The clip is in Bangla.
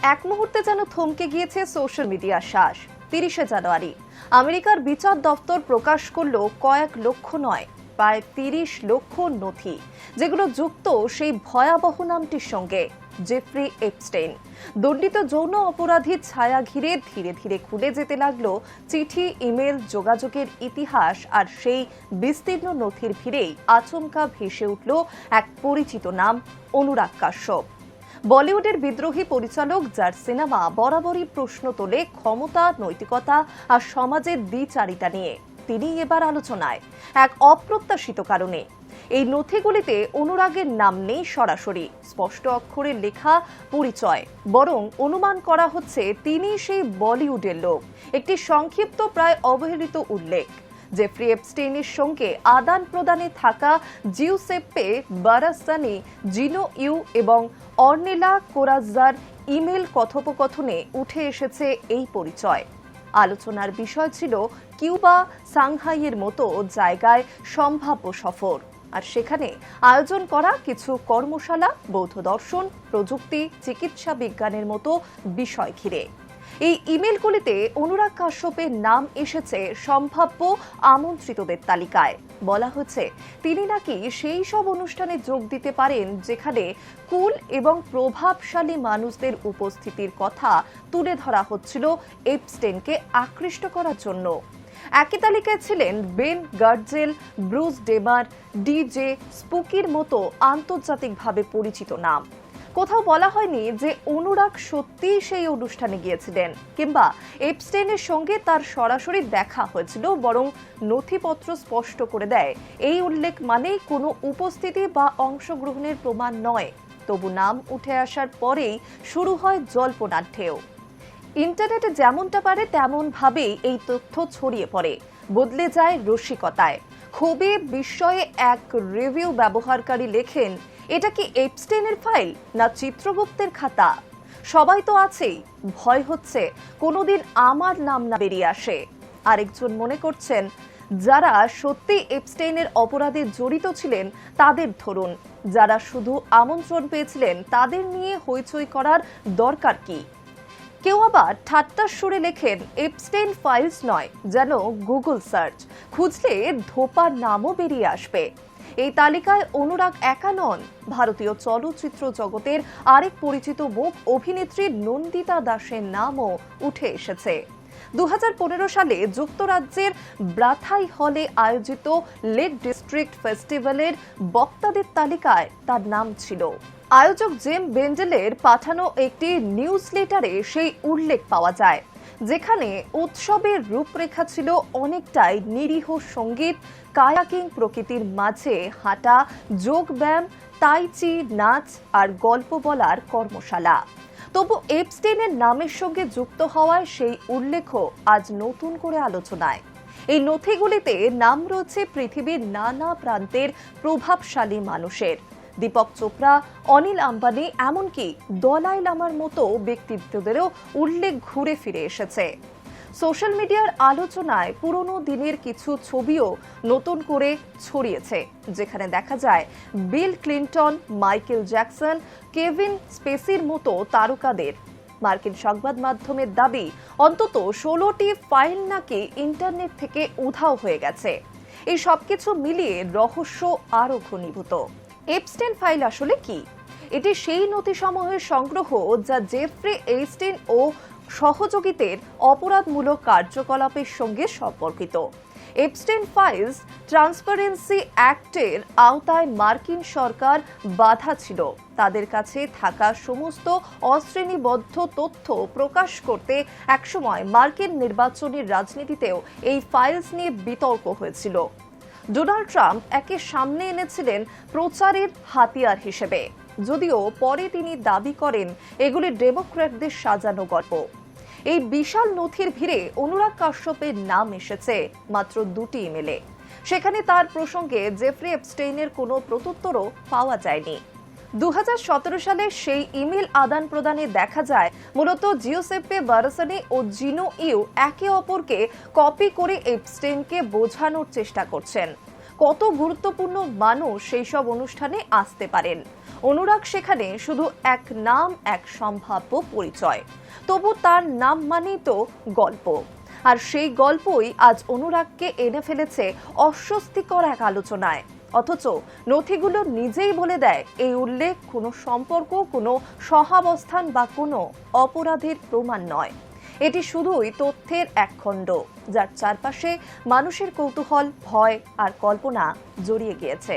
এক মুহূর্তে যেন থমকে গিয়েছে সোশ্যাল মিডিয়ার শ্বাস। 30শে জানুয়ারি আমেরিকার বিচার দপ্তর প্রকাশ করলো কয়েক লক্ষ নয়, প্রায় 30 লক্ষ নথি, যেগুলো যুক্ত সেই ভয়াবহ নামটির সঙ্গে, জেফ্রি এপস্টেইন। দণ্ডিত যৌন অপরাধীর ছায়া ঘিরে ধীরে ধীরে খুলে যেতে লাগলো চিঠি, ইমেল, যোগাযোগের ইতিহাস। আর সেই বিস্তীর্ণ নথির ভিড়েই আচমকা ভেসে উঠল এক পরিচিত নাম, অনুরাগ কাশ্যপ। বলিউডের বিদ্রোহী পরিচালক, যার সিনেমা বরাবরই প্রশ্ন তোলে ক্ষমতা, নৈতিকতা আর সমাজের দ্বিচারিতা নিয়ে, তিনি এবার আলোচনায় এক অপ্রত্যাশিত কারণে। এই নথিগুলিতে অনুরাগের নাম নেই সরাসরি স্পষ্ট অক্ষরে লেখা পরিচয়, বরং অনুমান করা হচ্ছে তিনি সেই বলিউডের লোক। একটি সংক্ষিপ্ত, প্রায় অবহেলিত উল্লেখ, জেফ্রি এপস্টেইনের সঙ্গে আদান প্রদানে থাকা জিউসেপ্পে বারাসানি, জিনো ইউ এবং অর্নেলা কোরাজ্জার ইমেল কথোপকথনে উঠে এসেছে এই পরিচয়। আলোচনার বিষয় ছিল কিউবা, সাংহাইয়ের মতো জায়গায় সম্ভাব্য সফর, আর সেখানে আয়োজন করা কিছু কর্মশালা, বৌদ্ধ দর্শন, প্রযুক্তি, চিকিৎসা বিজ্ঞানের মতো বিষয় ঘিরে। এই ইমেলগুলিতে অনুরাগ কাশ্যপের নাম এসেছে সম্ভাব্য আমন্ত্রিতদের তালিকায়। বলা হচ্ছে তিনি নাকি সেই সব অনুষ্ঠানে যোগ দিতে পারেন যেখানে কুল এবং প্রভাবশালী মানুষদের উপস্থিতির কথা তুলে ধরা হচ্ছিল এপস্টেইনকে আকৃষ্ট করার জন্য। একই তালিকায় ছিলেন বেন গার্জেল, ব্রুস ডেমার, ডিজে স্পুকির মতো আন্তর্জাতিকভাবে পরিচিত নাম। কোথাও বলা হয়নি যে অনুরাগ সত্যিই সেই অনুষ্ঠানে গিয়েছিলেন কিংবা এপস্টেইনের সঙ্গে তার সরাসরি দেখা হয়েছিল, বরং নথিপত্র স্পষ্ট করে দেয় এই উল্লেখ মানেই কোনো উপস্থিতি বা অংশগ্রহণের প্রমাণ নয়। তবু নাম উঠে আসার পরেই শুরু হয় জল্পনার ঢেউ। ইন্টারনেটে যেমনটা পারে তেমন ভাবেই এই তথ্য ছড়িয়ে পড়ে, বদলে যায় রসিকতায়, ক্ষোভে, বিস্ময়ে। এক রিভিউ ব্যবহারকারী লেখেন, এটা কি এপস্টেইনের ফাইল না চিত্রগুপ্তের খাতা? সবাই তো আছেই, ভয় হচ্ছে কোনোদিন আমার নাম না বেরিয়ে আসে। আরেকজন মনে করছেন, যারা সত্যি এপস্টেইনের অপরাধে জড়িত ছিলেন তাদের ধরুন, যারা শুধু আমন্ত্রণ পেয়েছিলেন তাদের নিয়ে হইচই করার দরকার কি? কেউ আবার ঠাট্টার সুরে লেখেন, এপস্টেইন ফাইলস নয়, যেন গুগল সার্চ খুঁজলে ধোপার নামও বেরিয়ে আসবে। এই তালিকায় অনুরাগ একা নন, ভারতীয় চলচ্চিত্র জগতের আরেক পরিচিত মুখ অভিনেত্রী নন্দিতা দাসের নামও উঠে এসেছে। 2015 সালে যুক্তরাজ্যের ব্রাথাই হলে আয়োজিত লেক ডিস্ট্রিক্ট ফেস্টিভ্যালের বক্তাদের তালিকায় তার নাম ছিল। আয়োজক জেম বেন্ডেলের পাঠানো একটি নিউজ লেটারে সেই উল্লেখ পাওয়া যায়, যেখানে উৎসবের রূপরেখা ছিল অনেকটাই নিরীহ সঙ্গীত, কায়াকিং, প্রকৃতির মাঝে হাঁটা, যোগব্যায়াম, তাইচি, নাচ আর গল্প বলার কর্মশালা। তবু এপস্টেইনের নামের সঙ্গে যুক্ত হওয়ায় সেই উল্লেখও আজ নতুন করে আলোচনায়। এই নথিগুলিতে নাম রয়েছে পৃথিবীর নানা প্রান্তের প্রভাবশালী মানুষের, দীপক চোপড়া, অনিল আম্বানি, এমনকি দলাই লামার মতো ব্যক্তিত্বদেরও উল্লেখ ঘুরে ফিরে এসেছে। সোশ্যাল মিডিয়ার আলোচনায় পুরনো দিনের কিছু ছবিও নতুন করে ছড়িয়েছে, যেখানে দেখা যায় Bill Clinton, Michael Jackson, Kevin স্পেসির মতো তারকাদের। মার্কিন সংবাদ মাধ্যমের দাবি, অন্তত 16টি ফাইল নাকি ইন্টারনেট থেকে উধাও হয়ে গেছে। এই সবকিছু মিলিয়ে রহস্য আরও ঘনীভূত। এপস্টেইন ফাইল আসলে কি? এটি সেই নথিসমূহের সংগ্রহ যা জেফ্রি এপস্টেইন ও সহযোগীদের অপরাধমূলক কার্যকলাপের সঙ্গে সম্পর্কিত। এপস্টেইন ফাইলস ট্রান্সপারেন্সি অ্যাক্টের আওতায় মার্কিন সরকার বাধা ছিল তাদের কাছে থাকা সমস্ত অশ্রেণীবদ্ধ তথ্য প্রকাশ করতে। একসময় মার্কিন নির্বাচনী রাজনীতিতেও এই ফাইলস নিয়ে বিতর্ক হয়েছিল। ডোনাল্ড ট্রাম্প একে সামনে এনেছিলেন প্রচারের হাতিয়ার হিসেবে, যদিও পরে তিনি দাবি করেন এগুলি ডেমোক্র্যাটদের সাজানো গল্প। এই বিশাল নথির ভিড়ে অনুরাগ কাশ্যপের নাম এসেছে মাত্র 2টি ইমেলে। সেখানে তার প্রসঙ্গে জেফ্রি এপস্টেইনের কোনো প্রত্যুত্তরও পাওয়া যায়নি। 2017 সালে সেই ইমেল আদান প্রদানে দেখা যায় মূলত জিউসেপ্পে বারাসানি ও জিনো ইউ একে অপরকে কপি করে এপস্টেইনকে বোঝানোর চেষ্টা করছেন কত গুরুত্বপূর্ণ মানুষ সেই সব অনুষ্ঠানে আসতে পারেন। অনুরাগ সেখানে শুধু এক নাম, এক সম্ভাব্য পরিচয়। তবু তার নাম মানেই তো গল্প, আর সেই গল্পই আজ অনুরাগকে এনে ফেলেছে অস্বস্তিকর এক আলোচনায়। অথচ নথিগুলো নিজেই বলে দেয় এই উল্লেখ কোনো সম্পর্ক, কোনো সহাবস্থান বা কোনো অপরাধের প্রমাণ নয়। এটি শুধুই তথ্যের এক খণ্ড, যার চারপাশে মানুষের কৌতূহল, ভয় আর কল্পনা জড়িয়ে গিয়েছে।